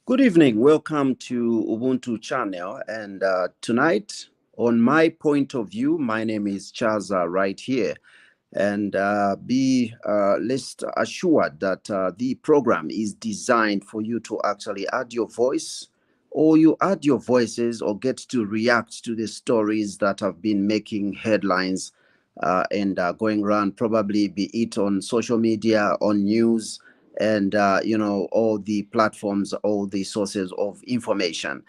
Good evening. Welcome to Ubuntu channel. And tonight, on my point of view, my name is Chaza right here. And be rest assured that the program is designed for you to actually add your voice, or you add your voices, or get to react to the stories that have been making headlines and going around, probably be it on social media, on news, and all the platforms, all the sources of information.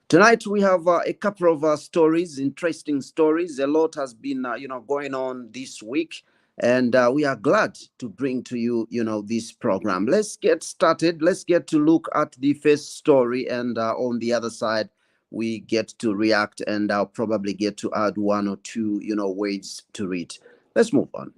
Tonight we have a couple of stories, interesting stories. A lot has been going on this week, and we are glad to bring to you this program. Let's get started. Let's get to look at the first story, and on the other side we get to react, and I'll probably get to add one or two words to read. Let's move on.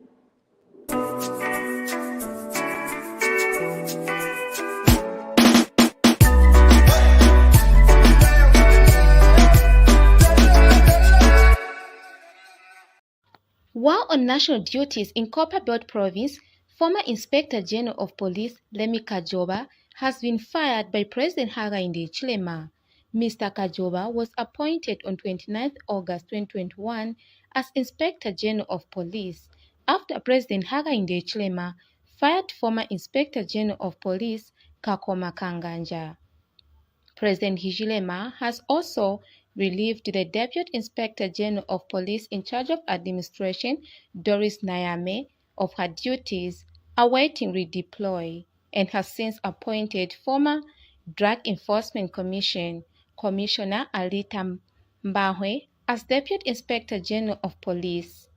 While on national duties in Copper Belt Province, former Inspector General of Police Lemmy Kajoba has been fired by President Hakainde Hichilema. Mr. Kajoba was appointed on 29 August 2021 as Inspector General of Police after President Hakainde Hichilema fired former Inspector General of Police Kakoma Kanganja. President Hichilema has also relieved the Deputy Inspector General of Police in charge of administration, Doris Nyame, of her duties, awaiting redeploy, and has since appointed former Drug Enforcement Commissioner Alita Mbahwe as Deputy Inspector General of Police.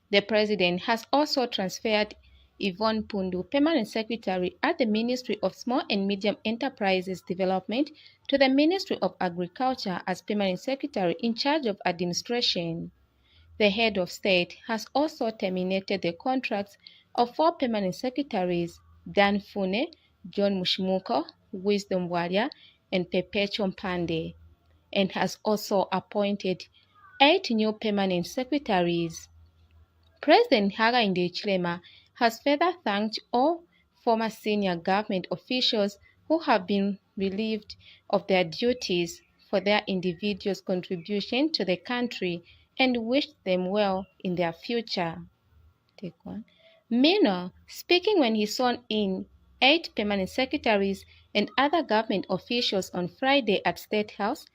The President has also transferred Yvonne Pundu, Permanent Secretary at the Ministry of Small and Medium Enterprises Development, to the Ministry of Agriculture as Permanent Secretary in charge of administration. The head of state has also terminated the contracts of 4 permanent secretaries, Dan Fune, John Mushimuko, Wisdom Warrior, and Perpetuum Pande, and has also appointed 8 new permanent secretaries. President Hakainde Hichilema has further thanked all former senior government officials who have been relieved of their duties for their individuals' contribution to the country and wished them well in their future. Meanwhile, speaking when he sworn in 8 permanent secretaries and other government officials on Friday at State House,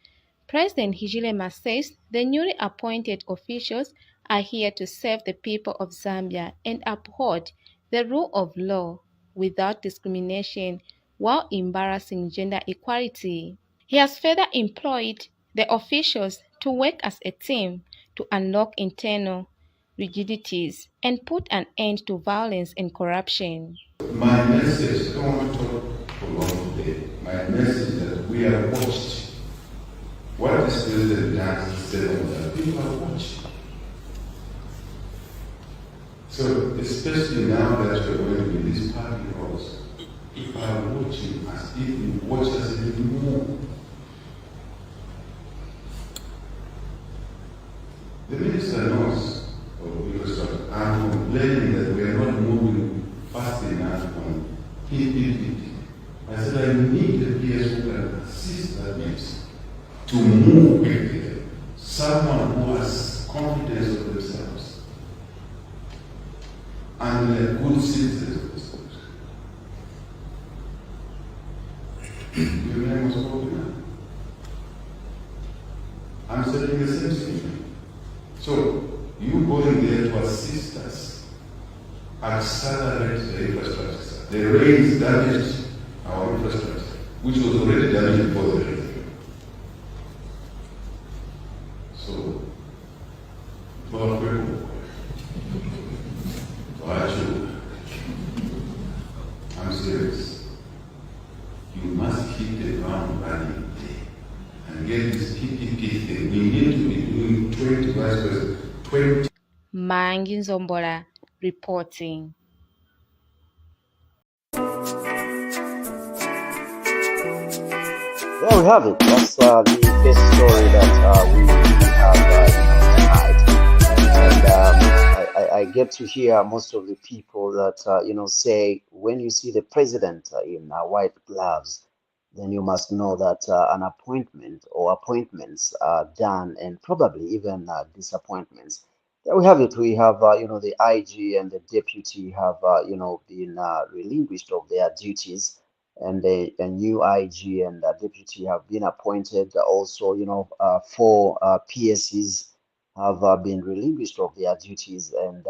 President Hichilema says the newly appointed officials are here to serve the people of Zambia and uphold the rule of law without discrimination while embracing gender equality. He has further employed the officials to work as a team to unlock internal rigidities and put an end to violence and corruption. My message, I don't want to talk for long today. My message is that we are watched. What this president does is that people are watching. So, especially now that we're going to be these party roles, people are watching us, even watch us even more. The minister knows, because I'm complaining that we are not moving fast enough on PPP. I said I need a PS who can assist that minister to move quickly. Someone who has confidence of themselves and they are good citizens of this country. Your name was spoken. I'm saying the same thing. So, you going there to assist us, accelerate the infrastructure. The rains damaged our infrastructure, which was already damaged before the rain. So, I'm serious. You must hit the ground running and get this PPP thing. We need to be doing 20 vice presidents. 20. Mangi Nzombola reporting. There we have it. That's the first story that we have tonight. And I get to hear most of the people that say when you see the president in white gloves, then you must know that an appointment or appointments are done, and probably even disappointments. There we have it. We have, the IG and the deputy have, been relinquished of their duties, and a new IG and deputy have been appointed. Also, four PSCs have been relinquished of their duties, and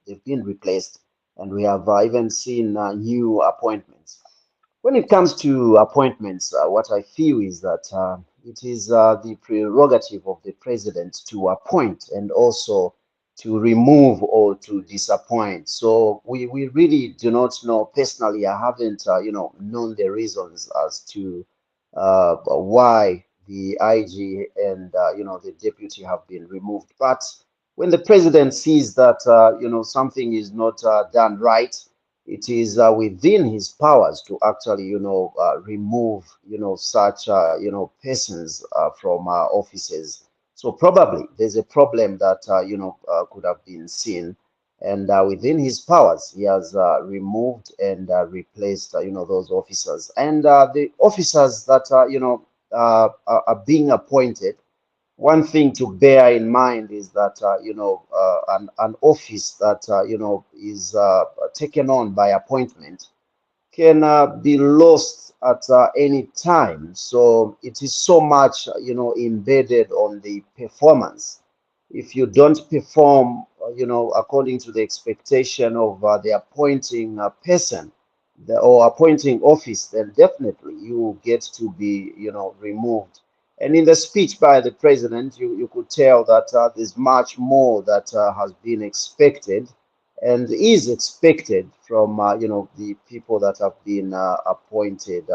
they've been replaced. And we have even seen new appointments. When it comes to appointments, what I feel is that it is the prerogative of the president to appoint and also to remove or to disappoint. So we really do not know. Personally, I haven't, known the reasons as to why the IG and, the deputy have been removed. But when the president sees that, something is not done right, it is within his powers to actually, remove, such, persons from offices. So probably there's a problem that, could have been seen. And within his powers, he has removed and replaced, those officers. And the officers that, are being appointed, one thing to bear in mind is that an office that is taken on by appointment can be lost at any time. So it is so much embedded on the performance. If you don't perform according to the expectation of the appointing person or appointing office, then definitely you get to be removed. And in the speech by the president, you could tell that there's much more that has been expected and is expected from the people that have been appointed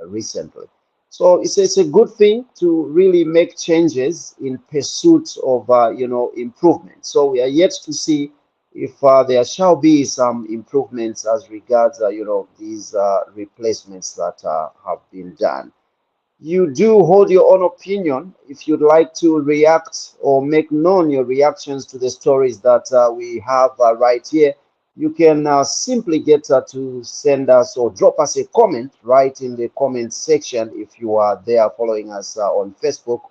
recently. So it's a good thing to really make changes in pursuit of improvement. So we are yet to see if there shall be some improvements as regards these replacements that have been done. You do hold your own opinion. If you'd like to react or make known your reactions to the stories that we have right here, you can simply get to send us or drop us a comment right in the comment section if you are there following us on Facebook,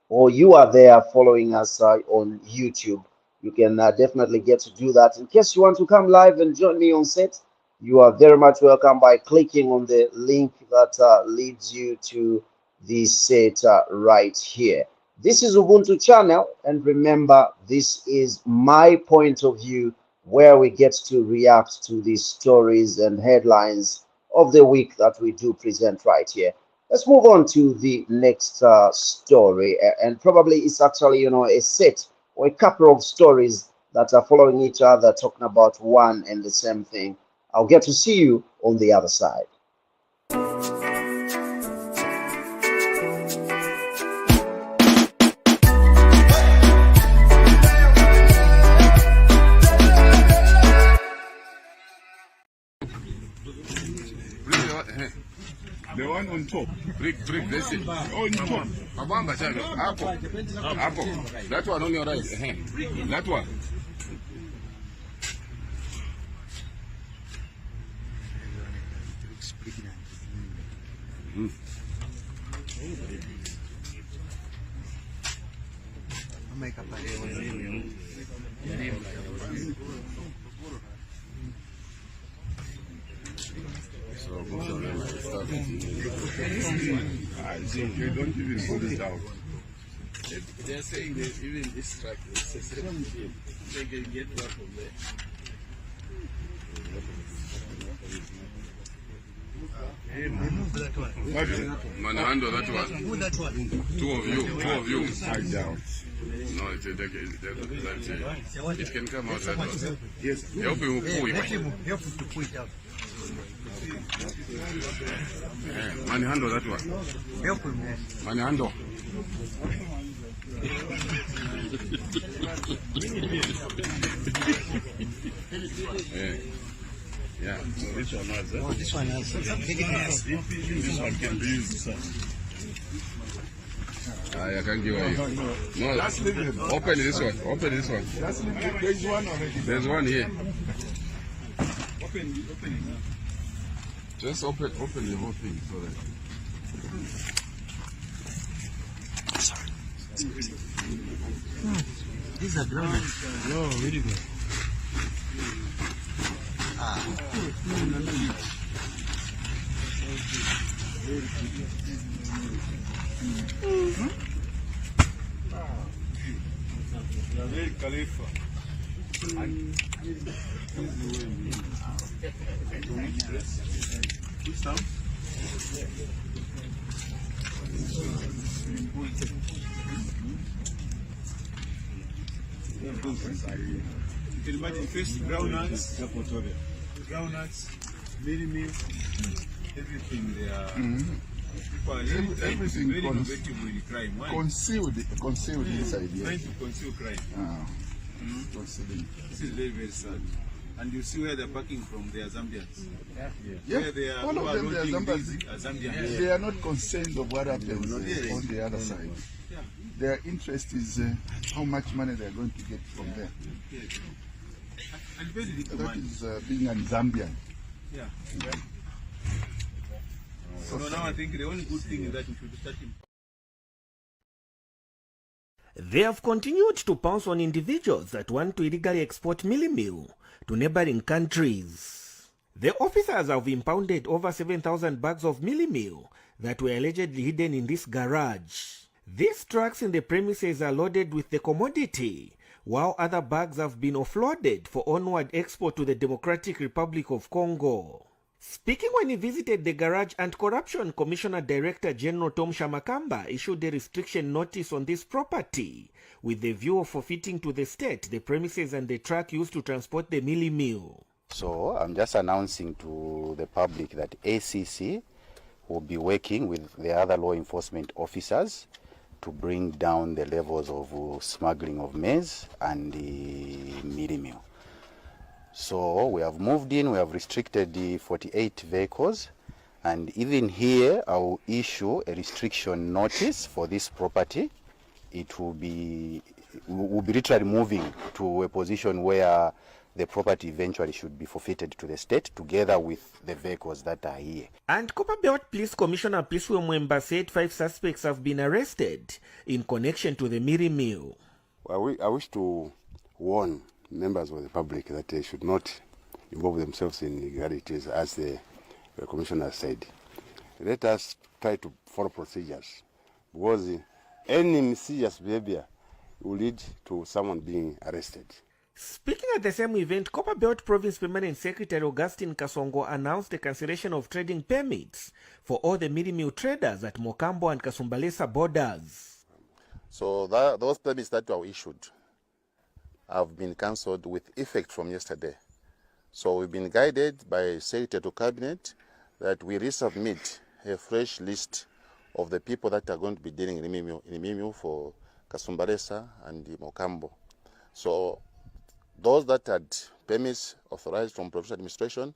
or you are there following us on YouTube. You can definitely get to do that. In case you want to come live and join me on set, you are very much welcome by clicking on the link that leads you to the set right here. This is Ubuntu channel, and remember, this is my point of view, where we get to react to these stories and headlines of the week that we do present right here. Let's move on to the next story, and probably it's actually a set or a couple of stories that are following each other, talking about one and the same thing. I'll get to see you on the other side. The one on top. Brick, that's it. On top. Apple. That one on your right. That one. You don't even put it out. They're saying that even this track is they can get one from there. Man, handle that one. Who that one? Two of you. I doubt. No, it can come out that one. Yes. Help him pull it. Help to pull it out. Man, handle that one. Help him. Man, handle. Yeah. This one has that. Oh, this one has. This one can be used, sir. I can't give you. No, open this one. Open this one. There's one already. There's one here. Open it. Just open the whole thing so that. Sorry. These are groundnuts. Oh, very good. Khalifa. You can imagine first groundnuts, mini meal, everything there. People are Everything very innovative with crime. Why? Concealed inside here. Trying to conceal crime. Concealing. This is very, very sad. And you see where they're parking from, they are Zambians. Yeah, Where they are, all who of them, they are loading Zambians. these are Zambians. They are not concerned of what happens Yes. on the other side. Yeah. Their interest is how much money they are going to get from there. Yes. And very little That money. is being a Zambian. Yeah. So now I think the only good thing is that we should start him. They have continued to pounce on individuals that want to illegally export mealie to neighboring countries. The officers have impounded over 7,000 bags of mealie that were allegedly hidden in this garage. These trucks in the premises are loaded with the commodity, while other bags have been offloaded for onward export to the Democratic Republic of Congo. Speaking when he visited the garage, Anti-Corruption Commissioner Director General Tom Shamakamba issued a restriction notice on this property with the view of forfeiting to the state the premises and the truck used to transport the mealie. So I'm just announcing to the public that ACC will be working with the other law enforcement officers to bring down the levels of smuggling of maize and the mealie. So we have moved in, we have restricted the 48 vehicles, and even here I will issue a restriction notice for this property. It will be, we'll be literally moving to a position where the property eventually should be forfeited to the state together with the vehicles that are here. And Copperbelt Police Commissioner Piswe Mwemba said 5 suspects have been arrested in connection to the mealie. I wish to warn members of the public that they should not involve themselves in illegalities, as the commissioner said. Let us try to follow procedures, because any mischievous behavior will lead to someone being arrested. Speaking at the same event, Copperbelt Province Permanent Secretary Augustine Kasongo announced the cancellation of trading permits for all the mealie traders at Mokambo and Kasumbalesa borders. So those permits that were issued have been cancelled with effect from yesterday. So we've been guided by Secretary to Cabinet that we resubmit a fresh list of the people that are going to be dealing in Mimio for Kasumbalesa and the Mokambo. So those that had permits authorized from provincial administration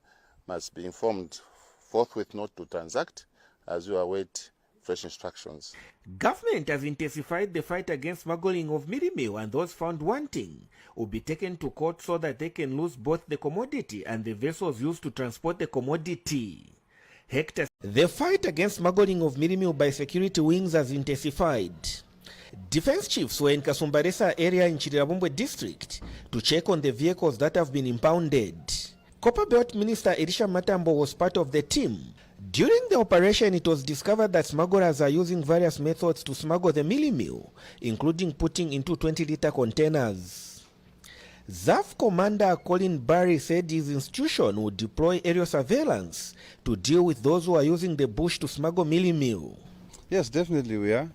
must be informed forthwith not to transact as we await fresh instructions. Government has intensified the fight against smuggling of mealie, and those found wanting will be taken to court so that they can lose both the commodity and the vessels used to transport the commodity. Hector, the fight against smuggling of mealie by security wings has intensified. Defense chiefs were in Kasumbalesa area in Chirirabumbwe district to check on the vehicles that have been impounded. Copperbelt Minister Elisha Matambo was part of the team. During the operation, it was discovered that smugglers are using various methods to smuggle the mealie, including putting into 20-liter containers. ZAF Commander Colin Barry said his institution would deploy aerial surveillance to deal with those who are using the bush to smuggle mealie. Yes, definitely we are.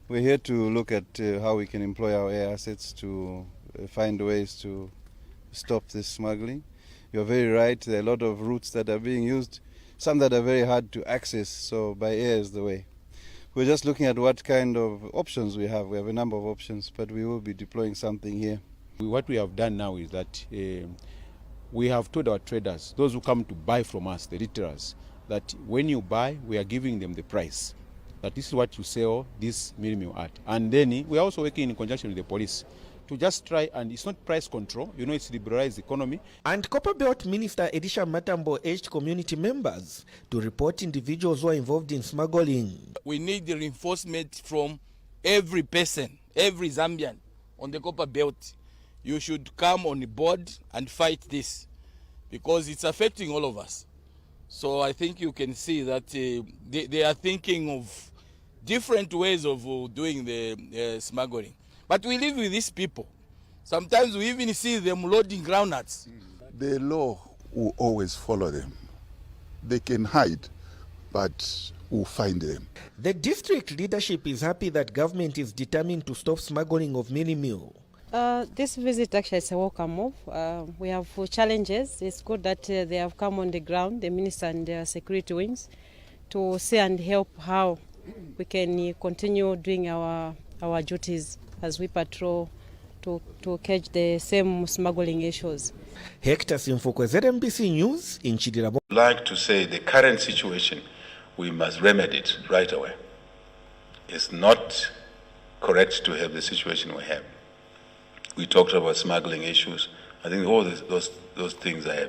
We're here to look at how we can employ our air assets to find ways to stop this smuggling. You're very right, there are a lot of routes that are being used, some that are very hard to access, so by air is the way. We're just looking at what kind of options we have. We have a number of options, but we will be deploying something here. What we have done now is that we have told our traders, those who come to buy from us, the retailers, that when you buy, we are giving them the price. That this is what you sell this mealie at. And then we are also working in conjunction with the police to just try, and it's not price control, it's liberalized economy. And Copperbelt Minister Elisha Matambo urged community members to report individuals who are involved in smuggling. We need the reinforcement from every person, every Zambian on the Copperbelt. You should come on board and fight this because it's affecting all of us. So I think you can see that they are thinking of different ways of doing the smuggling. But we live with these people. Sometimes we even see them loading groundnuts. The law will always follow them. They can hide, but we'll find them. The district leadership is happy that government is determined to stop smuggling of mini meal. This visit actually is a welcome move. We have challenges. It's good that they have come on the ground, the minister and their security wings, to see and help how we can continue doing our duties as we patrol to catch the same smuggling issues. Hector Simfukwe, ZNBC News in Chidilabo. I'd like to say the current situation, we must remedy it right away. It's not correct to have the situation we have. We talked about smuggling issues. I think all those things are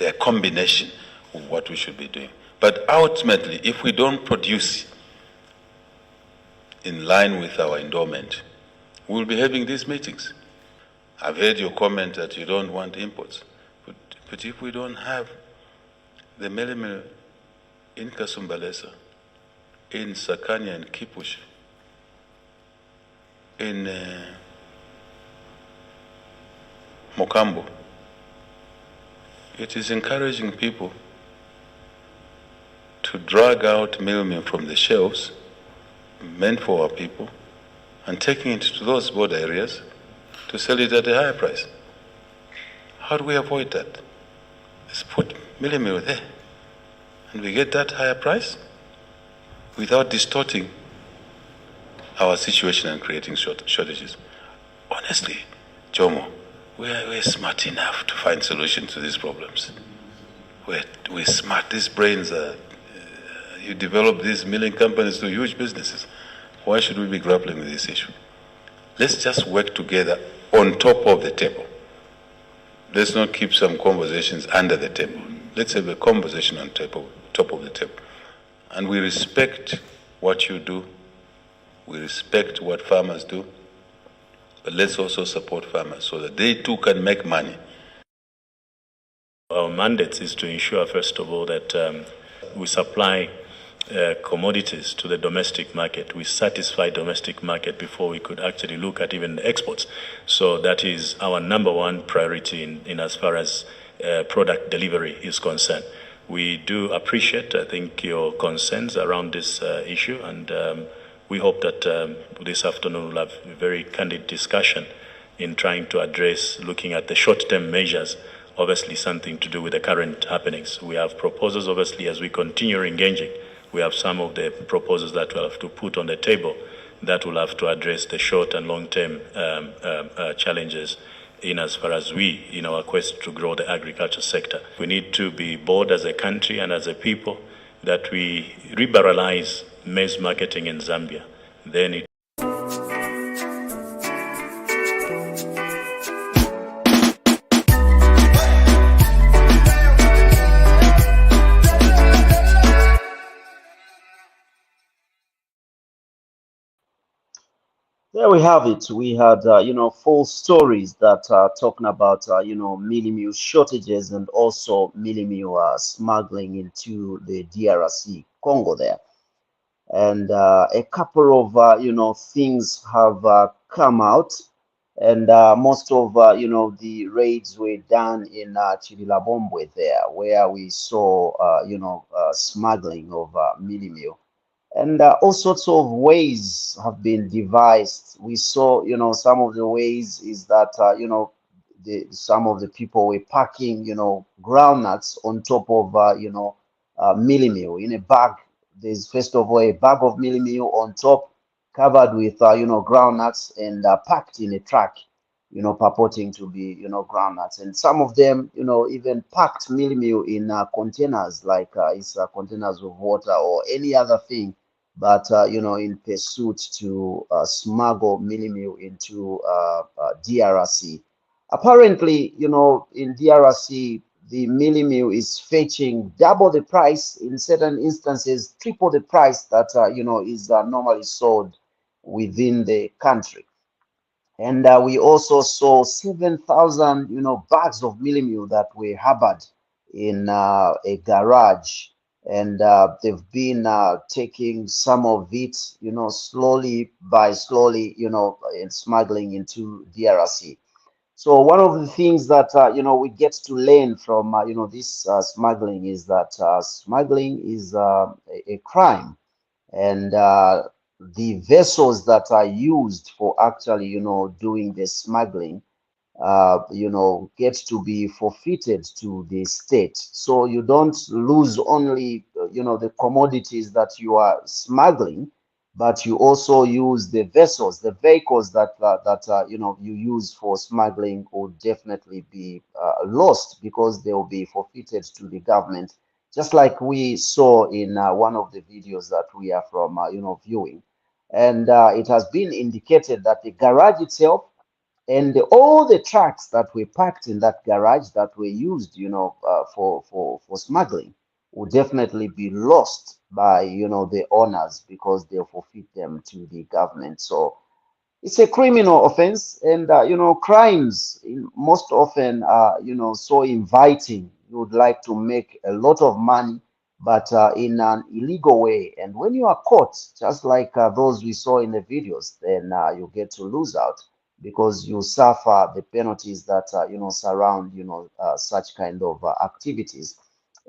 a combination of what we should be doing. But ultimately, if we don't produce in line with our endowment, we'll be having these meetings. I've heard your comment that you don't want imports. But if we don't have the melamine in Kasumbalesa, in Sakanya and Kipush, in Mokambo, it is encouraging people to drag out melamine from the shelves meant for our people and taking it to those border areas to sell it at a higher price. How do we avoid that? Let's put melamine there and we get that higher price without distorting our situation and creating shortages. Honestly, Jomo, we're smart enough to find solutions to these problems. We're smart. These brains are, you develop these milling companies to huge businesses. Why should we be grappling with this issue? Let's just work together on top of the table. Let's not keep some conversations under the table. Let's have a conversation on top of the table. And we respect what you do. We respect what farmers do. But let's also support farmers so that they too can make money. Our mandate is to ensure, first of all, that we supply commodities to the domestic market. We satisfy domestic market before we could actually look at even exports. So that is our number one priority in as far as product delivery is concerned. We do appreciate, I think, your concerns around this issue, and we hope that this afternoon we'll have a very candid discussion in trying to address, looking at the short-term measures, obviously something to do with the current happenings. We have proposals, obviously, as we continue engaging. We have some of the proposals that we'll have to put on the table that will have to address the short and long-term challenges in as far as we, in our quest to grow the agriculture sector. We need to be bold as a country and as a people that we liberalize maize marketing in Zambia. Then it There we have it. We had, full stories that are talking about, mealie meal shortages and also mealie meal smuggling into the DRC Congo there. And a couple of, things have come out. And most of, the raids were done in Chililabombwe there, where we saw, smuggling of mealie meal. And all sorts of ways have been devised. We saw, some of the ways is that, some of the people were packing, groundnuts on top of, mealie meal in a bag. There's first of all a bag of mealie meal on top, covered with, groundnuts and packed in a truck, purporting to be, groundnuts. And some of them, even packed mealie meal in containers, like it's containers of water or any other thing but in pursuit to smuggle millimil into DRC. Apparently, in DRC, the millimil is fetching double the price, in certain instances, triple the price that is normally sold within the country. And we also saw 7,000, bags of millimil that were harbored in a garage, and they've been taking some of it, slowly by slowly, and smuggling into DRC. So one of the things that we get to learn from this smuggling is that smuggling is a crime, and the vessels that are used for actually doing the smuggling get to be forfeited to the state. So you don't lose only the commodities that you are smuggling, but you also use the vessels, the vehicles that you use for smuggling will definitely be lost, because they will be forfeited to the government, just like we saw in one of the videos that we are from viewing. And it has been indicated that the garage itself and all the trucks that were parked in that garage that were used for smuggling will definitely be lost by the owners, because they'll forfeit them to the government. So it's a criminal offense, and crimes most often are so inviting. You would like to make a lot of money, but in an illegal way. And when you are caught, just like those we saw in the videos, then you get to lose out, because you suffer the penalties that surround such kind of activities.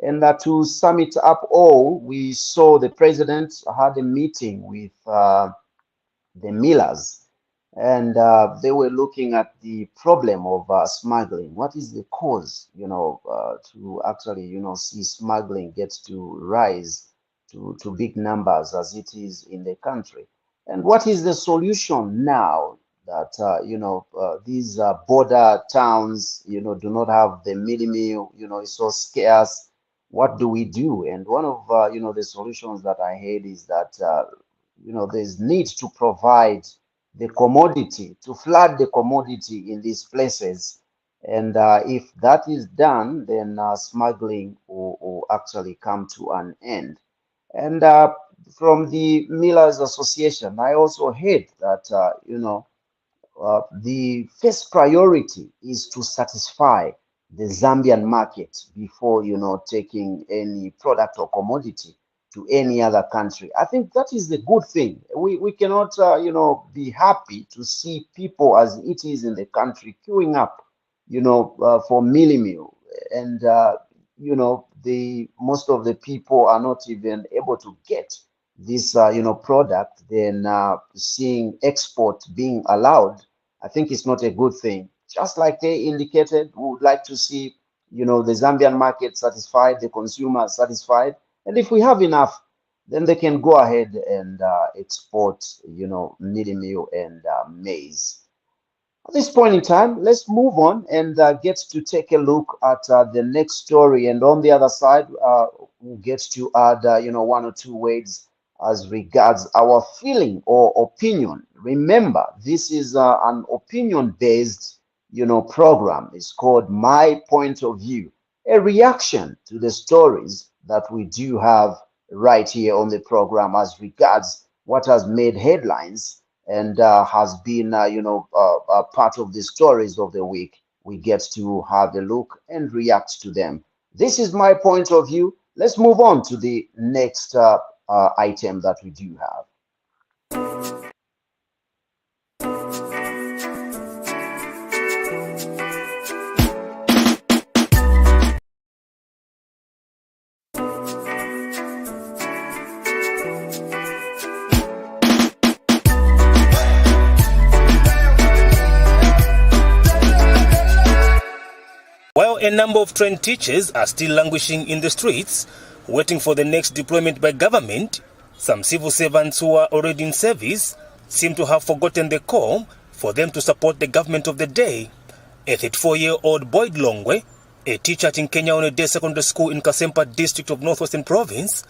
And to sum it up all, we saw the president had a meeting with the millers, and they were looking at the problem of smuggling. What is the cause, to actually, see smuggling get to rise to big numbers as it is in the country? And what is the solution now that, these border towns, do not have the millimil, it's so scarce? What do we do? And one of, the solutions that I heard is that, there's need to provide the commodity, to flood the commodity in these places. And if that is done, then smuggling will actually come to an end. And from the Millers Association, I also heard that, the first priority is to satisfy the Zambian market before, taking any product or commodity to any other country. I think that is the good thing. We cannot, be happy to see people as it is in the country queuing up, for millimil. And, most of the people are not even able to get this, product. Then seeing export being allowed, I think it's not a good thing. Just like they indicated, we would like to see, the Zambian market satisfied, the consumer satisfied. And if we have enough, then they can go ahead and export, millimil and maize. At this point in time, let's move on and get to take a look at the next story. And on the other side, we'll get to add, one or two words as regards our feeling or opinion. Remember, this is an opinion-based, program. It's called My Point of View, a reaction to the stories that we do have right here on the program as regards what has made headlines and has been, part of the stories of the week. We get to have a look and react to them. This is My Point of View. Let's move on to the next item that we do have. While a number of trained teachers are still languishing in the streets, waiting for the next deployment by government, some civil servants who are already in service seem to have forgotten the call for them to support the government of the day. A 34-year-old Boyd Longwe, a teacher at Kenya Day Secondary School in Kasempa district of Northwestern Province,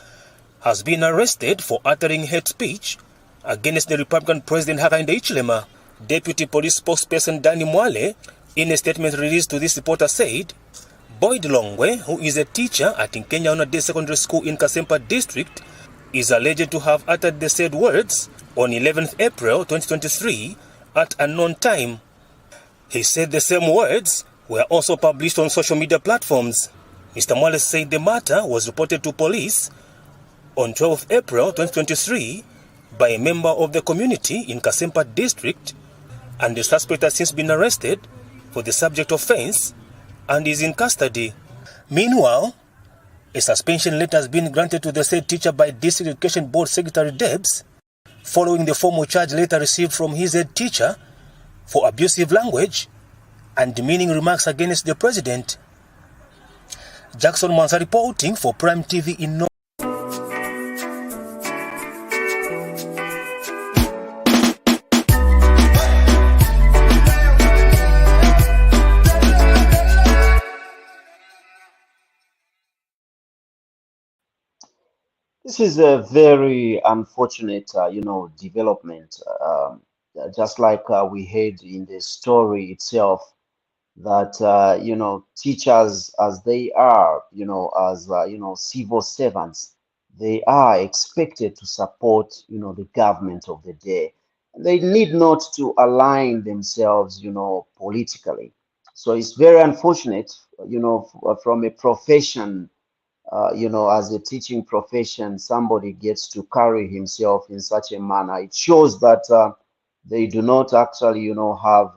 has been arrested for uttering hate speech against the Republican President Hakainde Hichilema. Deputy Police Spokesperson Danny Mwale, in a statement released to this reporter, said Boyd Longwe, who is a teacher at Nkenya Honor Day Secondary School in Kasempa District, is alleged to have uttered the said words on 11th April 2023 at a unknown time. He said the same words were also published on social media platforms. Mr. Mwale said the matter was reported to police on 12th April 2023 by a member of the community in Kasempa District, and the suspect has since been arrested for the subject offense and is in custody. Meanwhile, a suspension letter has been granted to the said teacher by District Education Board Secretary Debs, following the formal charge letter received from his head teacher for abusive language and demeaning remarks against the president. Jackson Mansa reporting for Prime TV in North. This is a very unfortunate, development. Just like we heard in the story itself, that teachers, as they are, as civil servants, they are expected to support, the government of the day. They need not to align themselves, politically. So it's very unfortunate, from a profession. As a teaching profession, somebody gets to carry himself in such a manner. It shows that they do not actually, have,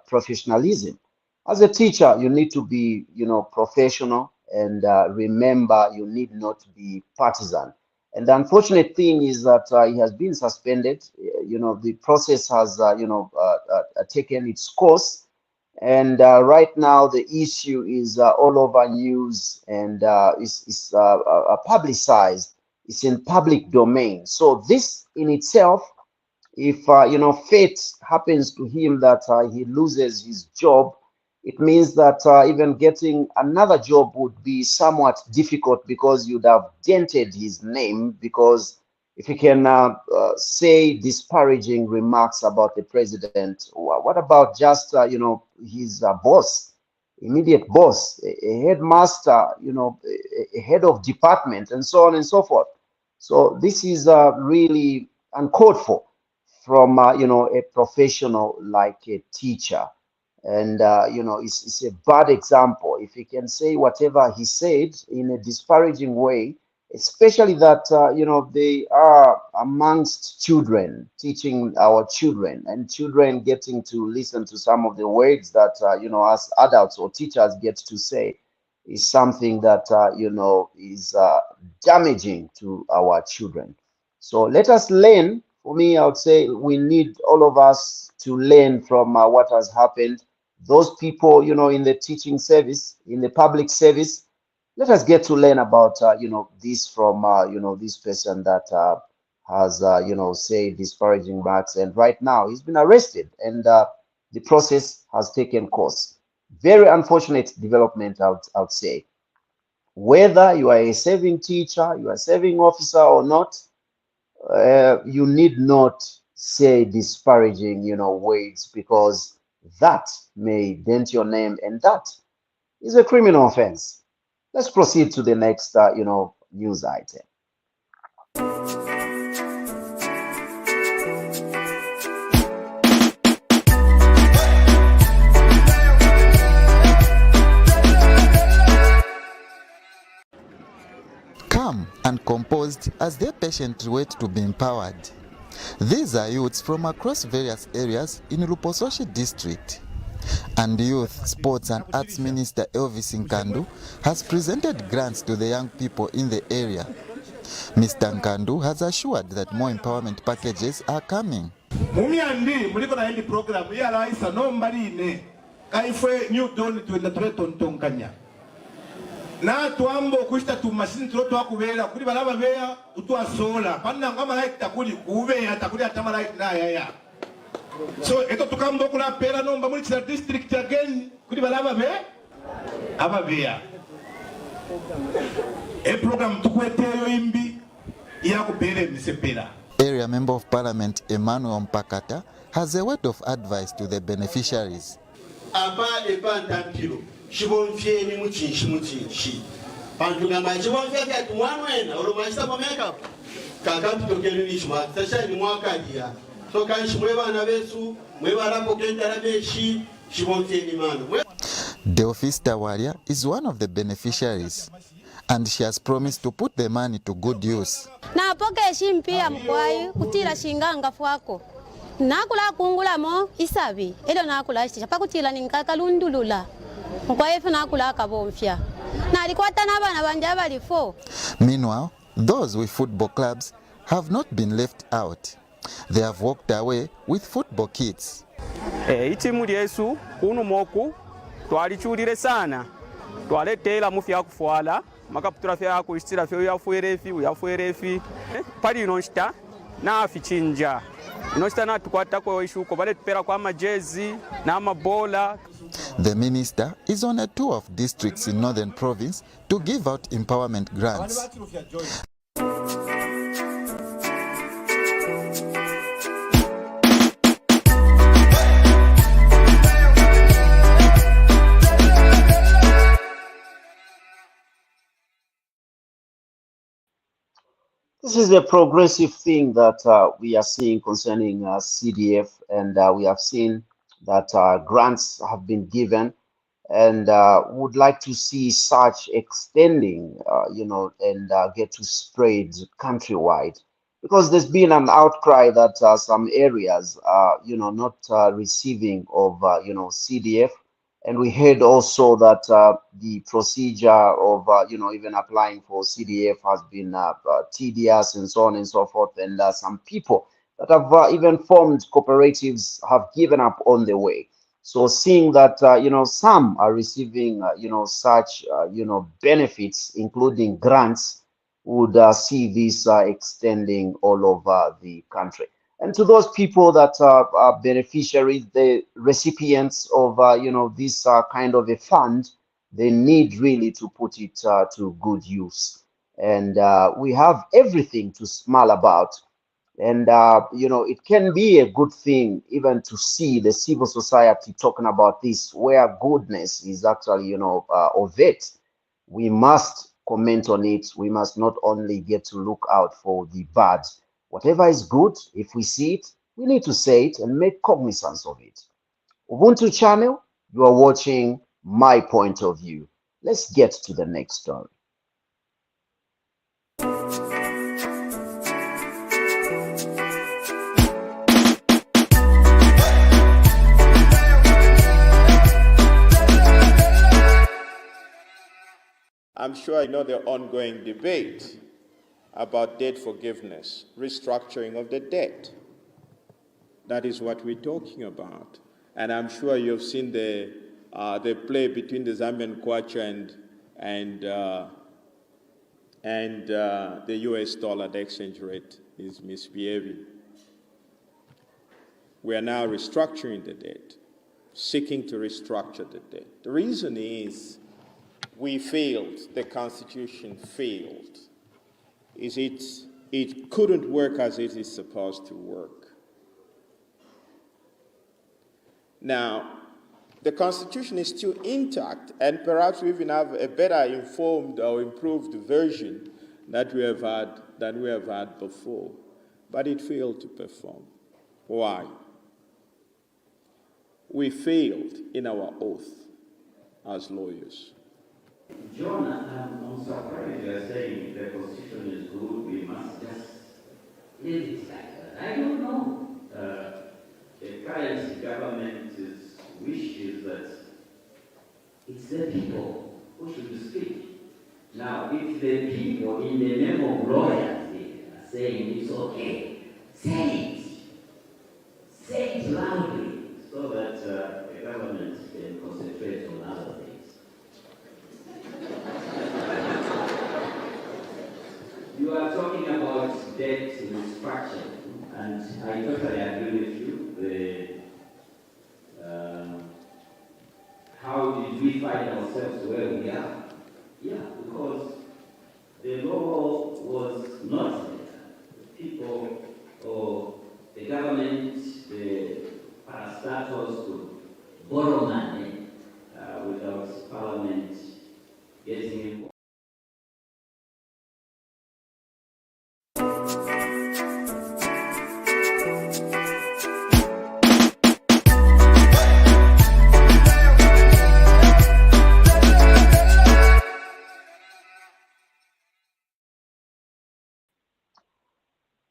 professionalism. As a teacher, you need to be, professional, and remember, you need not be partisan. And the unfortunate thing is that he has been suspended. The process has, taken its course. And right now, the issue is all over news, and it's publicized. It's in public domain. So this in itself, if fate happens to him that he loses his job, it means that even getting another job would be somewhat difficult, because you'd have dented his name. Because if he can say disparaging remarks about the president, what about just his boss, immediate boss, a headmaster, a head of department, and so on and so forth? So this is really uncalled for from a professional like a teacher. And it's a bad example. If he can say whatever he said in a disparaging way, especially that they are amongst children, teaching our children, and children getting to listen to some of the words that us adults or teachers get to say, is something that is damaging to our children. So let us learn. For me, I would say we need, all of us, to learn from what has happened. Those people, in the teaching service, in the public service, let us get to learn about, this from, this person that has, say disparaging remarks. And right now he's been arrested, and the process has taken course. Very unfortunate development, I would say. Whether you are a serving teacher, you are a serving officer or not, you need not say disparaging, words, because that may dent your name, and that is a criminal offense. Let's proceed to the next, news item. Calm and composed as they patiently wait to be empowered. These are youths from across various areas in Lupososhi district. And Youth, Sports and Arts Minister Elvis Nkandu has presented grants to the young people in the area. Mr. Nkandu has assured that more empowerment packages are coming. Na tuambo kushita tumasini tuloto wakubela kuli balaba bea utuwa sola panna ngama like takuli kubea takuli atama like na ya so eto tukambo kula pera nomba muri chila district again kuli balaba bea aba bea program tukweteyo imbi yakubere misepera. Area Member of Parliament Emmanuel Mpakata has a word of advice to the beneficiaries. Apa epantampiro shibonfyeni muchinshi pantungamba chibonfya tu mwanwena olomashita po makeup kakapitokeni nishima sashani mwakadia so kanshi mwe bana besu mwe barapo kendara beshi shibonfyeni mano. Deofista Waria is one of the beneficiaries, and she has promised to put the money to good use. Na poke shimpia mkwai kutila shinganga fwako. Nakula kungula mo isabi edo nakula isha pakutila ninkakalundulula mkwai fe nakula kabomfya na alikwata na bana banje abali 4. Meanwhile, those with football clubs have not been left out. They have walked away with football kits. Itimu lyesu kunu moku twalichulire sana twaletela mufya kufwala makaputura fya kuistira fya yafuerefi pali inonsta na afichinja inonsta na tukwata kwa ishuko bale tupera kwa majezi na mabola. The minister is on a tour of districts in Northern Province to give out empowerment grants. This is a progressive thing that we are seeing concerning CDF, and we have seen that grants have been given, and would like to see such extending, and get to spread countrywide, because there's been an outcry that some areas are, not receiving of, CDF. And we heard also that the procedure of, even applying for CDF has been tedious and so on and so forth. And some people that have even formed cooperatives have given up on the way. So seeing that, some are receiving, such, benefits, including grants, would see this extending all over the country. And to those people that are beneficiaries, the recipients of, this kind of a fund, they need really to put it to good use. And we have everything to smile about. And, it can be a good thing even to see the civil society talking about this, where goodness is actually, of it. We must comment on it. We must not only get to look out for the bad. Whatever is good, if we see it, we need to say it and make cognizance of it. Ubuntu channel, you are watching My Point of View. Let's get to the next story. I'm sure you know the ongoing debate about debt forgiveness, restructuring of the debt. That is what we're talking about. And I'm sure you've seen the play between the Zambian kwacha and the US dollar. The exchange rate is misbehaving. We are now restructuring the debt, seeking to restructure the debt. The reason is we failed, the Constitution failed. It couldn't work as it is supposed to work. Now, the Constitution is still intact, and perhaps we even have a better informed or improved version that we have had before, but it failed to perform. Why? We failed in our oath as lawyers. John, I'm surprised you are saying the Constitution is good, we must just leave it like that. I don't know. The current government's wish is that it's the people who should speak. Now, if the people, in the name of loyalty, are saying it's okay, say it. Say it loudly so that the government can concentrate on other things. You are talking about debt restructuring, and I totally agree with you. How did we find ourselves where we are? Yeah, because the law was not there. People or the government, the parastatals could borrow money without Parliament getting involved.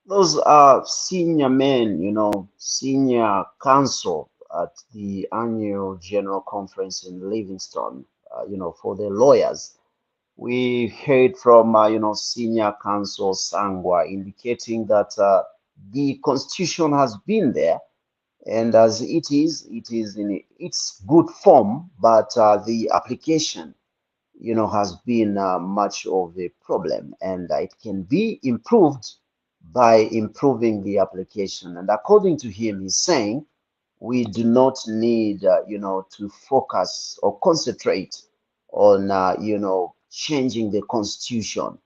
Those are senior men, senior counsel at the annual general conference in Livingstone, for the lawyers. We heard from, senior counsel Sangwa indicating that the constitution has been there, and as it is in its good form, but the application, has been much of a problem, and it can be improved by improving the application. And according to him, he's saying we do not need, to focus or concentrate on, changing the constitution.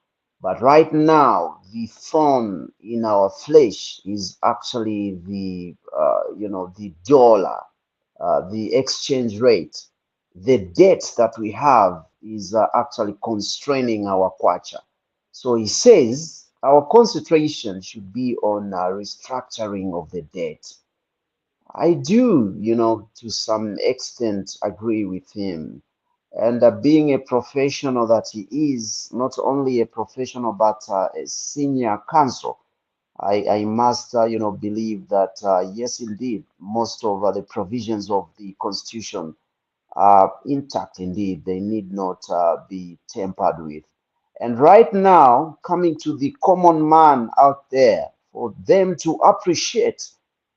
But right now, the thorn in our flesh is actually the, the dollar, the exchange rate. The debt that we have is actually constraining our kwacha. So he says our concentration should be on restructuring of the debt. I do, to some extent agree with him. And being a professional that he is, not only a professional, but a senior counsel, I must, believe that, yes, indeed, most of the provisions of the Constitution are intact indeed. They need not be tampered with. And right now, coming to the common man out there, for them to appreciate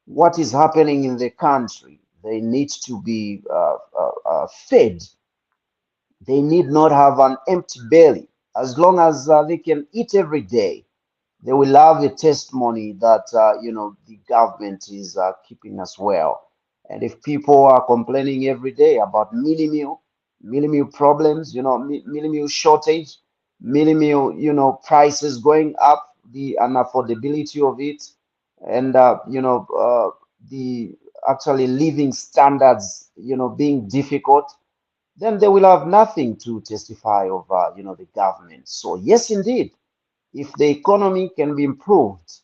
what is happening in the country, they need to be fed. They need not have an empty belly. As long as they can eat every day, they will have a testimony that, the government is keeping us well. And if people are complaining every day about mini-meal problems, mini-meal shortage, mini-meal, prices going up, the unaffordability of it, and, the actually living standards, being difficult, then they will have nothing to testify of, the government. So yes, indeed, if the economy can be improved,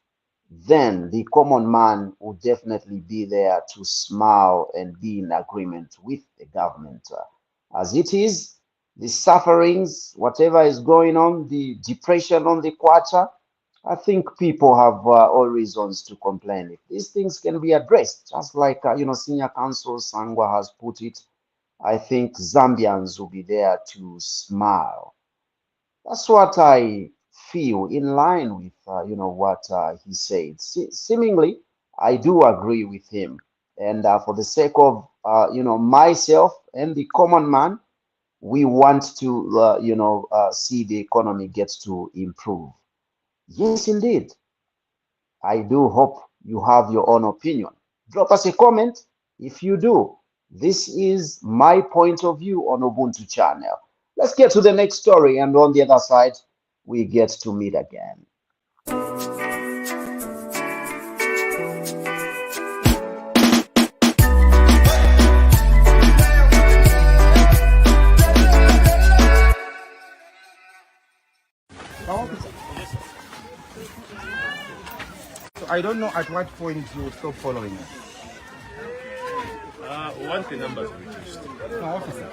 then the common man will definitely be there to smile and be in agreement with the government. As it is, the sufferings, whatever is going on, the depression on the kwacha, I think people have all reasons to complain. If these things can be addressed, just like, Senior Counsel Sangwa has put it, I think Zambians will be there to smile. That's what I feel, in line with, what he said. Seemingly, I do agree with him. And for the sake of, myself and the common man, we want to, see the economy get to improve. Yes, indeed. I do hope you have your own opinion. Drop us a comment if you do. This is my point of view on Ubuntu channel. Let's get to the next story, and on the other side, we get to meet again. So I don't know at what point you stop following us. Once the numbers reduced. No, officer.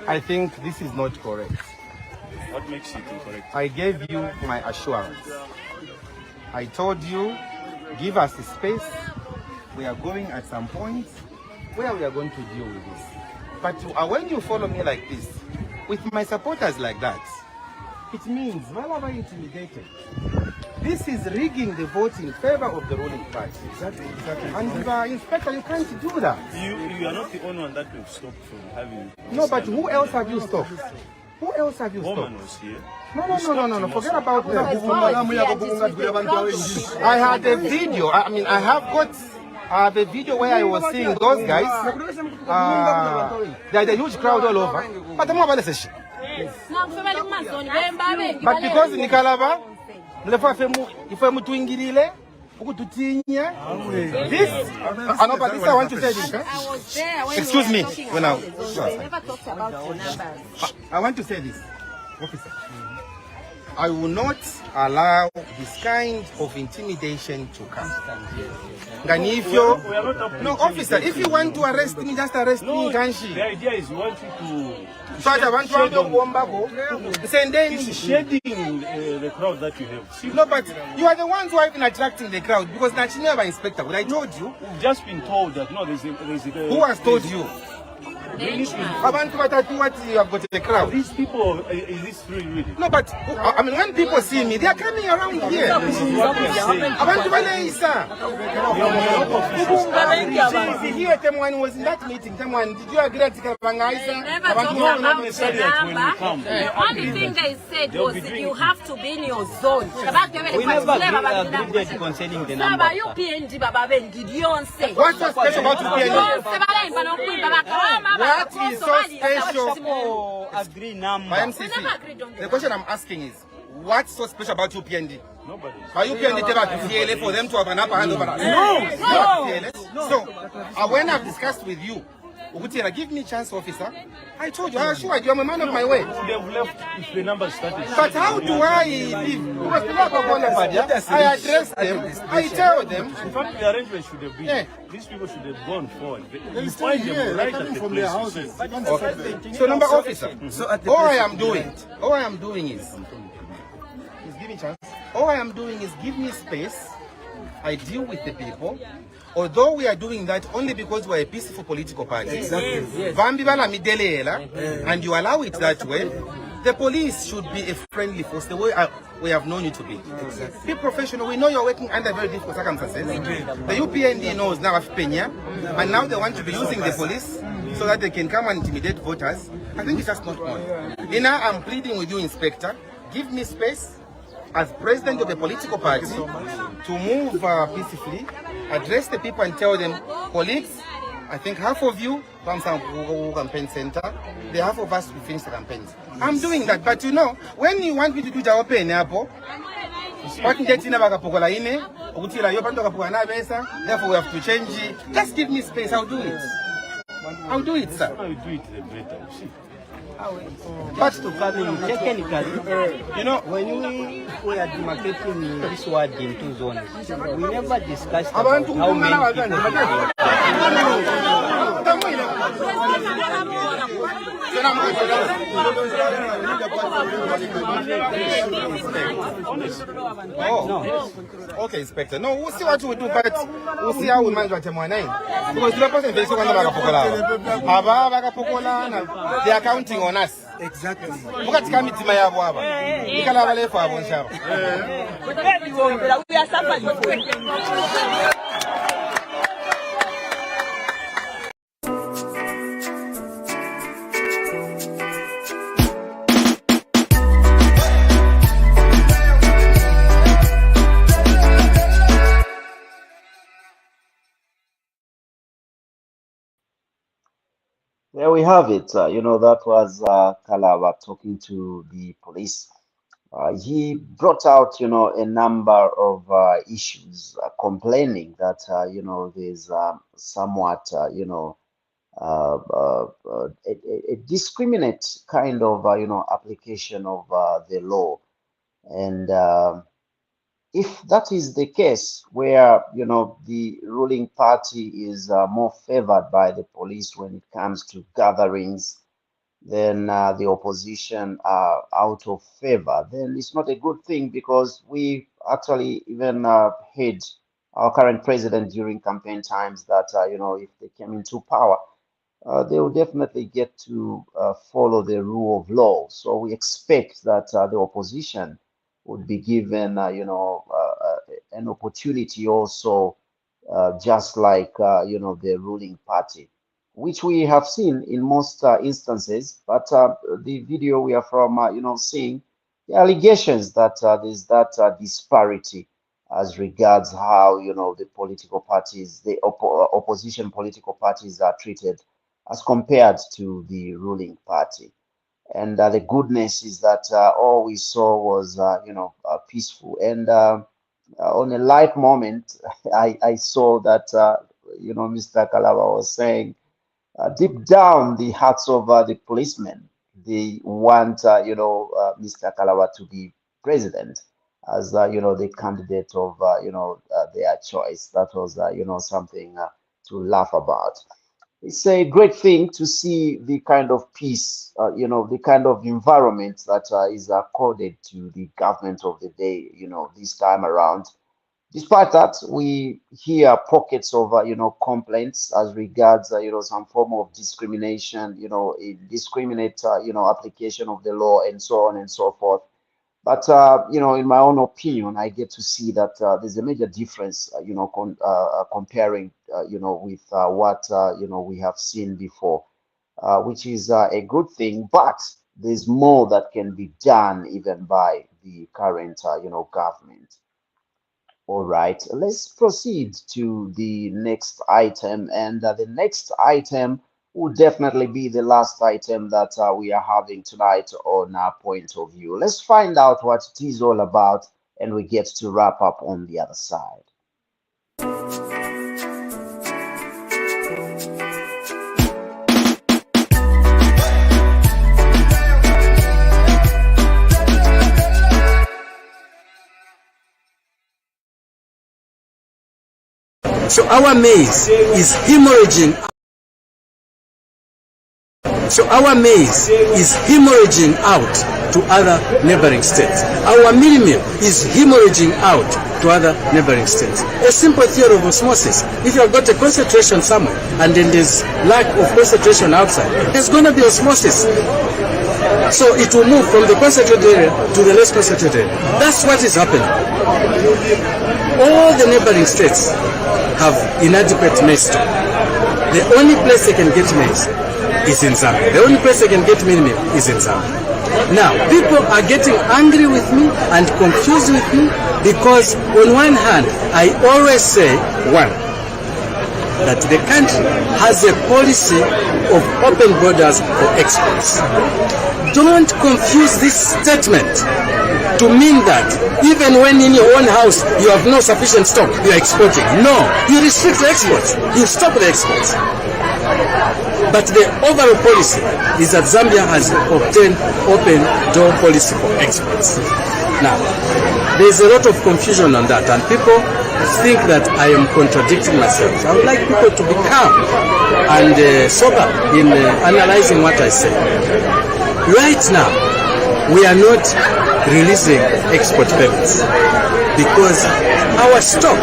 I think this is not correct. What makes it incorrect? I gave you my assurance. I told you, give us the space. We are going at some point where we are going to deal with this. But when you follow me like this, with my supporters like that, it means, well, are you intimidated? This is rigging the vote in favor of the ruling party. Exactly. And Inspector, you can't do that. You are not the only one that will stop from having... No, but who else have you stopped? Who else have you stopped? Woman was here. No. Forget about that. I had a video. I have got the video where I was seeing those guys. There's a huge crowd all over. But I'm not But because Nikalaba, if I'm tuingilile, ukututinya. This, but this I want to say this. Excuse me. When I never talked about the numbers. I want to say this, officer. I will not allow this kind of intimidation to come. And if you, no, officer, if you want to arrest me, just arrest me, Kanshi. The idea is we want you to. So I want to It's shedding the crowd that you have. No, but you are the ones who are even attracting the crowd because Nachi never inspector. But I told you. We've just been told that no, there's a who has told you? Abantu batatu what you have got the crowd. These people, is this really? No, but I mean, when people see me, they are coming around here. Abantu banaisa. Here, Temwan was in that meeting. Temwan, did you agree that Kabangaisa? The only thing they said was you have to be in your zone. We never agreed concerning the number. What's so special about UPND? What is so special? Agree number. The question I'm asking is, what's so special about UPND? Are UPND for them to have an upper hand over us? No. So, when I've discussed with you, give me a chance, officer. I told you, I'm sure I'm a man of my word. They have left if the number started. But how do I leave? Because I address them, I tell them. In fact, the arrangement should have been, these people should have gone forward. You find them right at the from their houses. Okay. So, number officer, all I am doing is, give me a chance. All I am doing is give me space. I deal with the people. Although we are doing that only because we are a peaceful political party. Exactly. And you allow it that way, the police should be a friendly force, the way we have known you to be. Exactly. Be professional. We know you're working under very difficult circumstances. The UPND knows now of Penya, and now they want to be using the police so that they can come and intimidate voters. I think it's just not on. Now I'm pleading with you, Inspector, give me space as president of the political party to move peacefully, address the people and tell them, colleagues, I think half of you come to Google campaign center, the half of us will finish the campaigns. I'm doing that, but you know, when you want me to do the open therefore we have to change it. Just give me space, I'll do it. I'll do it, sir. I'll do it the better. But to come in technically, you know, when we are demarcating this word in two zones, we never discussed about how many people. Oh, no. Okay, Inspector. No, we'll see what we do, but we'll see how we manage what Because the person is they are counting on us. Exactly. We are suffering. There we have it. That was Kalaba talking to the police. He brought out, a number of issues, complaining that, there's somewhat, a discriminate kind of, application of the law. And if that is the case, where, the ruling party is more favored by the police when it comes to gatherings, then the opposition are out of favor, then it's not a good thing, because we actually even heard our current president during campaign times that, if they came into power, they will definitely get to follow the rule of law. So we expect that the opposition would be given, an opportunity also, just like, the ruling party, which we have seen in most instances. But the video we are from, seeing the allegations that there's that disparity as regards how, the political parties, the opposition political parties are treated as compared to the ruling party. And the goodness is that all we saw was, peaceful. And on a light moment, I saw that, Mr. Kalaba was saying, deep down, the hearts of the policemen, they want, Mr. Kalaba to be president as, the candidate of, their choice. That was, something to laugh about. It's a great thing to see the kind of peace, the kind of environment that is accorded to the government of the day, this time around. Despite that, we hear pockets of, complaints as regards, some form of discrimination, indiscriminate, application of the law and so on and so forth. But, in my own opinion, I get to see that there's a major difference, comparing, with what, we have seen before, which is a good thing. But there's more that can be done even by the current, government. All right, let's proceed to the next item. And the next item will definitely be the last item that we are having tonight on our point of view. Let's find out what it is all about, and we get to wrap up on the other side. So our maize is hemorrhaging. Out to other neighboring states. Our meal is hemorrhaging out to other neighboring states. A simple theory of osmosis. If you have got a concentration somewhere and then there's lack of concentration outside, there's going to be osmosis. So it will move from the concentrated area to the less concentrated area. That's what is happening. All the neighboring states have inadequate maize stock. The only place they can get maize is in Zambia. The only place they can get meal is in Zambia. Now, people are getting angry with me and confused with me because on one hand, I always say, that the country has a policy of open borders for exports. Don't confuse this statement to mean that even when in your own house you have no sufficient stock, you are exporting. No, you restrict the exports. You stop the exports. But the overall policy is that Zambia has obtained open door policy for exports. Now, there's a lot of confusion on that, and people think that I am contradicting myself. I would like people to be calm and sober in analyzing what I say. Right now, we are not releasing export permits because our stock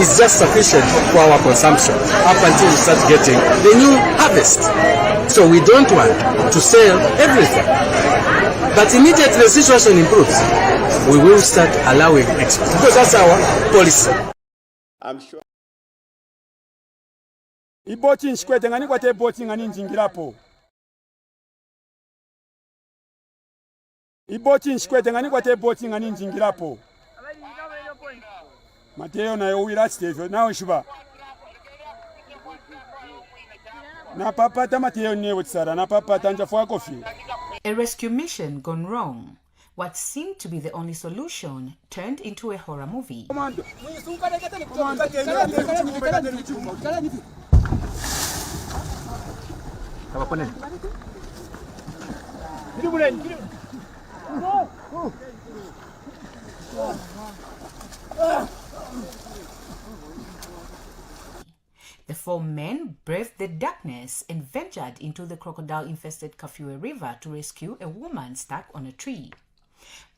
is just sufficient for our consumption up until we start getting the new harvest. So we don't want to sell everything. But immediately the situation improves, we will start allowing exports because that's our policy. I'm sure. Iboti nchikwete ngani kwa te boti ngani njingirapo. Iboti nchikwete ngani kwa te boti ngani njingirapo. Mateo na yo wira stezo na oshuba. Na papa Mateo ne wutsara na papa tanja fwa kofi. A rescue mission gone wrong. What seemed to be the only solution turned into a horror movie. The four men braved the darkness and ventured into the crocodile-infested Kafue River to rescue a woman stuck on a tree.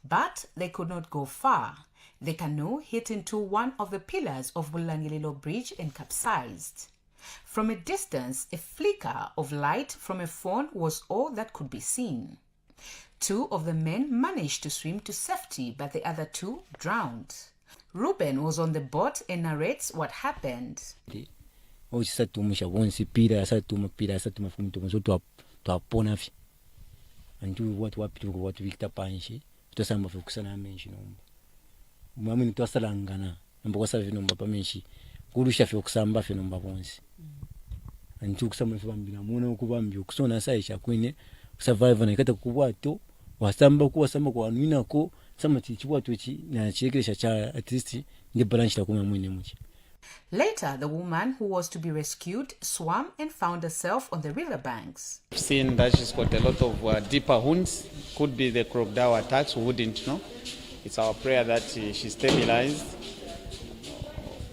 But they could not go far. The canoe hit into one of the pillars of Bulangililo Bridge and capsized. From a distance, a flicker of light from a phone was all that could be seen. Two of the men managed to swim to safety, but the other two drowned. Ruben was on the boat and narrates what happened. Tosamba fukusana menshi nomba mwamini twasalangana nomba kwasava nomba pamenshi kurusha fukusamba fe nomba bonsi antu kusamba fe bambina muna ukubambi ukusona saisha kwine survive na ikata kubwato wasamba kwa anwina ko sama chichibwato chi na chirekesha cha at least ndi branch la kuma mwine muchi. Later, the woman who was to be rescued swam and found herself on the riverbanks. I've seen that she's got a lot of deeper wounds. Could be the crocodile attacks, we wouldn't know. It's our prayer that she's stabilized.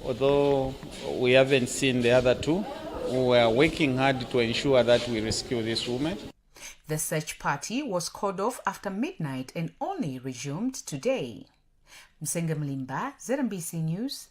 Although we haven't seen the other two, we are working hard to ensure that we rescue this woman. The search party was called off after midnight and only resumed today. Msenga Mlimba, ZMBC News.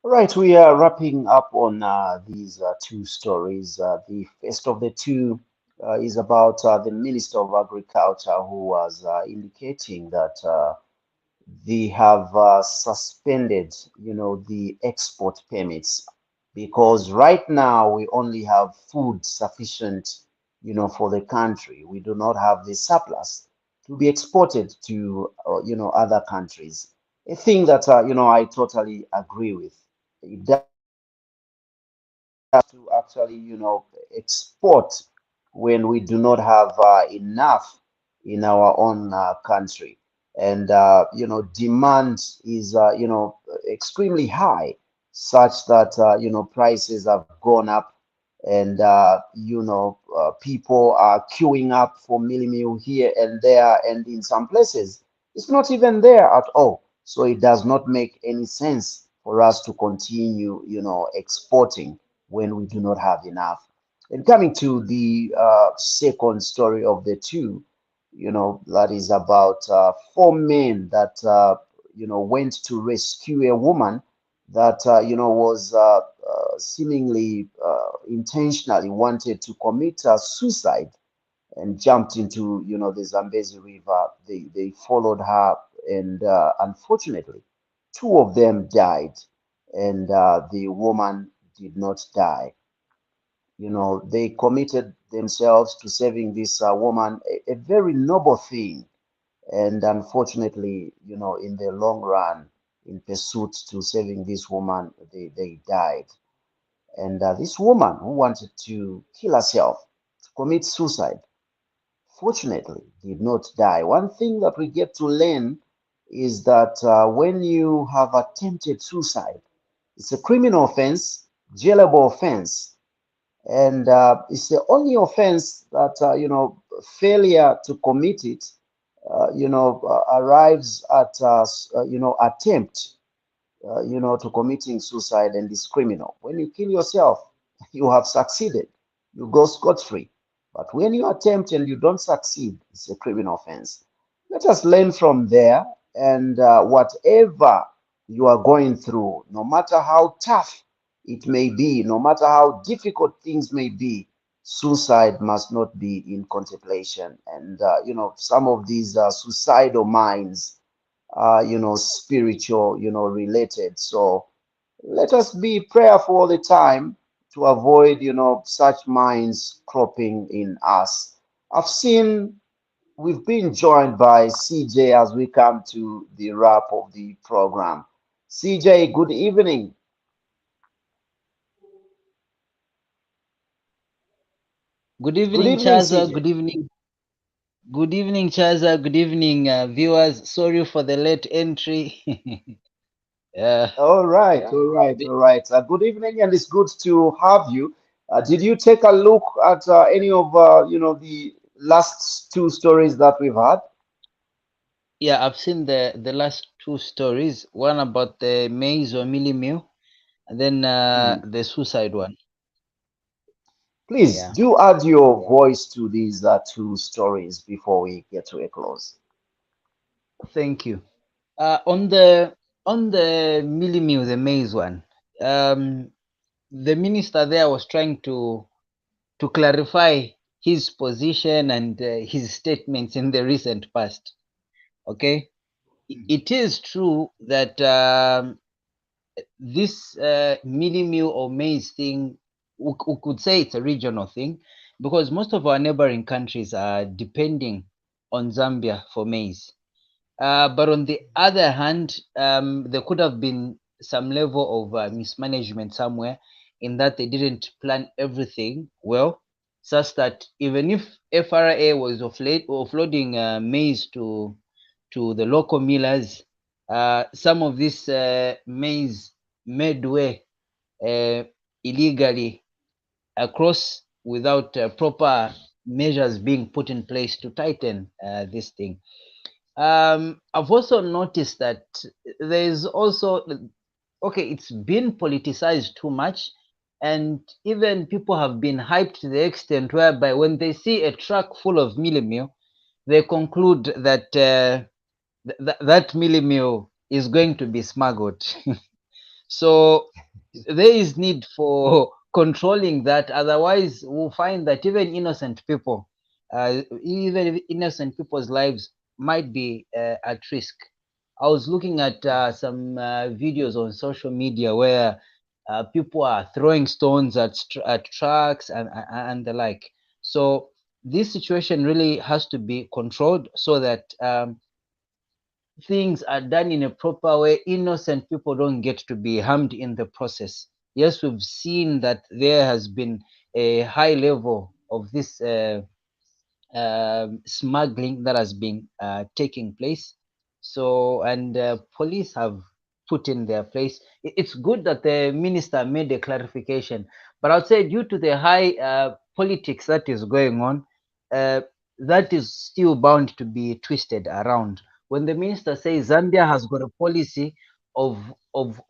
Right, we are wrapping up on these two stories. The first of the two is about the Minister of Agriculture, who was indicating that they have suspended, the export permits, because right now we only have food sufficient, for the country. We do not have the surplus to be exported to, other countries. A thing that, I totally agree with. It does have to actually, export when we do not have enough in our own country. And, demand is, extremely high, such that, prices have gone up, and, people are queuing up for mealie meal here and there, and in some places, it's not even there at all. So it does not make any sense for us to continue, exporting when we do not have enough. And coming to the second story of the two, that is about 4 men that, went to rescue a woman that, was seemingly intentionally wanted to commit suicide and jumped into, the Zambezi River. They followed her, and unfortunately, 2 of them died, and the woman did not die. They committed themselves to saving this woman, a very noble thing. And unfortunately, in the long run, in pursuit to saving this woman, they died. And this woman who wanted to kill herself, to commit suicide, fortunately did not die. One thing that we get to learn is that when you have attempted suicide, it's a criminal offense, jailable offense, and it's the only offense that failure to commit it, arrives at attempt, to committing suicide, and is criminal. When you kill yourself, you have succeeded, you go scot-free. But when you attempt and you don't succeed, it's a criminal offense. Let us learn from there. And whatever you are going through, no matter how tough it may be, no matter how difficult things may be, suicide must not be in contemplation. And, some of these suicidal minds are, spiritual, related. So let us be prayerful all the time to avoid, such minds cropping in us. We've been joined by CJ as we come to the wrap of the program. CJ, good evening. Good evening, Chaza. Good evening. Good evening, Chaza. Good evening, viewers. Sorry for the late entry. All right. Good evening, and it's good to have you. Did you take a look at any of the last 2 stories that we've had? Yeah, I've seen the last 2 stories. One about the maize or mealie meal, and then the suicide one. Please do add your voice to these 2 stories before we get to a close. Thank you. On the mealie meal, the maize one, the minister there was trying to clarify his position and his statements in the recent past. Okay, it is true that this mealie meal or maize thing, we could say it's a regional thing. because most of our neighboring countries are depending on Zambia for maize. But on the other hand, there could have been some level of mismanagement somewhere in that they didn't plan everything well, such that even if FRA was offloading maize to the local millers, some of this maize made way illegally across without proper measures being put in place to tighten this thing. I've also noticed that there's also, okay, it's been politicized too much, and even people have been hyped to the extent whereby when they see a truck full of mealie meal, they conclude that that mealie meal is going to be smuggled. So there is need for controlling that. Otherwise, we'll find that even innocent people, even innocent people's lives might be at risk. I was looking at some videos on social media where people are throwing stones at trucks and the like. So this situation really has to be controlled so that things are done in a proper way. Innocent people don't get to be harmed in the process. Yes, we've seen that there has been a high level of this smuggling that has been taking place. So, and police have put in their place. It's good that the minister made a clarification, but I'd say due to the high politics that is going on, that is still bound to be twisted around. When the minister says Zambia has got a policy of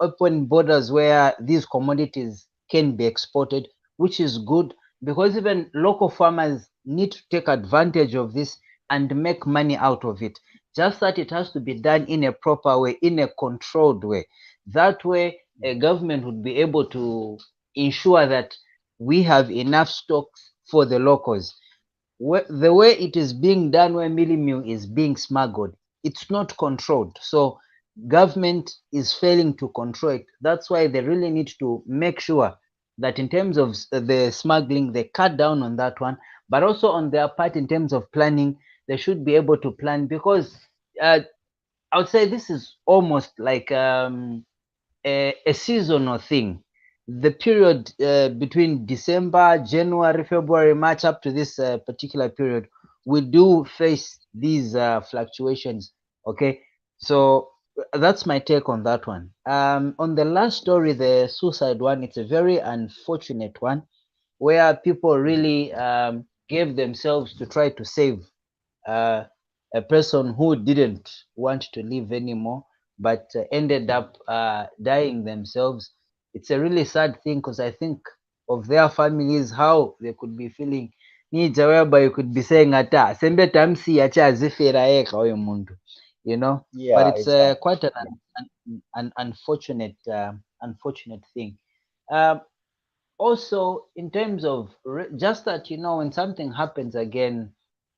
open borders where these commodities can be exported, which is good, because even local farmers need to take advantage of this and make money out of it. Just that it has to be done in a proper way, in a controlled way. That way, a government would be able to ensure that we have enough stocks for the locals. The way it is being done, where mealie meal is being smuggled, it's not controlled. So government is failing to control it. That's why they really need to make sure that in terms of the smuggling, they cut down on that one, but also on their part in terms of planning, they should be able to plan, because I would say this is almost like a seasonal thing. The period between December, January, February, March, up to this particular period, we do face these fluctuations. Okay, so that's my take on that one. On the last story, the suicide one, it's a very unfortunate one, where people really gave themselves to try to save a person who didn't want to live anymore, but ended up dying themselves. It's a really sad thing, because I think of their families, how they could be feeling. Needs whereby you could be saying ata sembe tamsi acha zifera eka oyo mundu, you know. Yeah, but it's exactly. quite an unfortunate unfortunate thing. Also, in terms of just that, you know, when something happens again,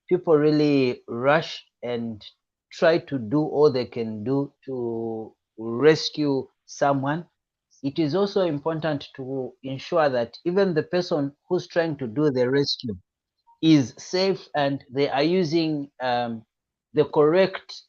people really rush and try to do all they can do to rescue someone. It is also important to ensure that even the person who's trying to do the rescue is safe and they are using the correct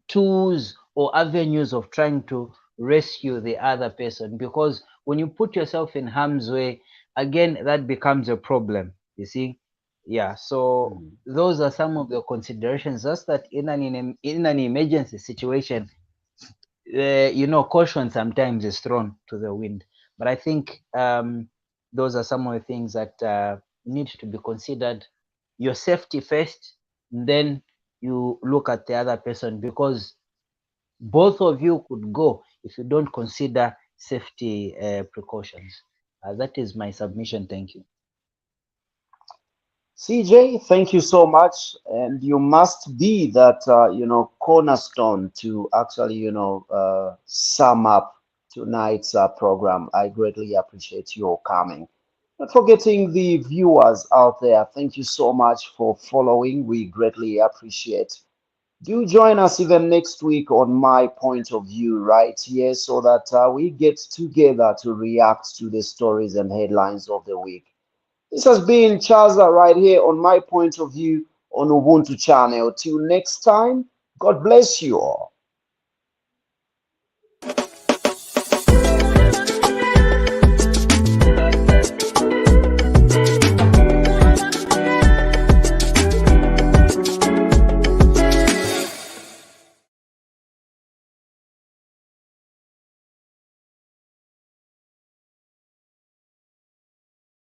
tools or avenues of trying to rescue the other person. Because when you put yourself in harm's way, again, that becomes a problem, you see. Yeah, so those are some of the considerations. Just that in an emergency situation, you know, caution sometimes is thrown to the wind. But I think those are some of the things that need to be considered. Your safety first, then you look at the other person, because both of you could go if you don't consider safety precautions. That is my submission. Thank you. CJ, thank you so much. And you must be that, you know, cornerstone to actually, you know, sum up tonight's program. I greatly appreciate your coming. Not forgetting the viewers out there, thank you so much for following. We greatly appreciate. Do join us even next week on My Point of View right here, so that we get together to react to the stories and headlines of the week. This has been Chaza right here on My Point of View on Ubuntu channel. Till next time, God bless you all.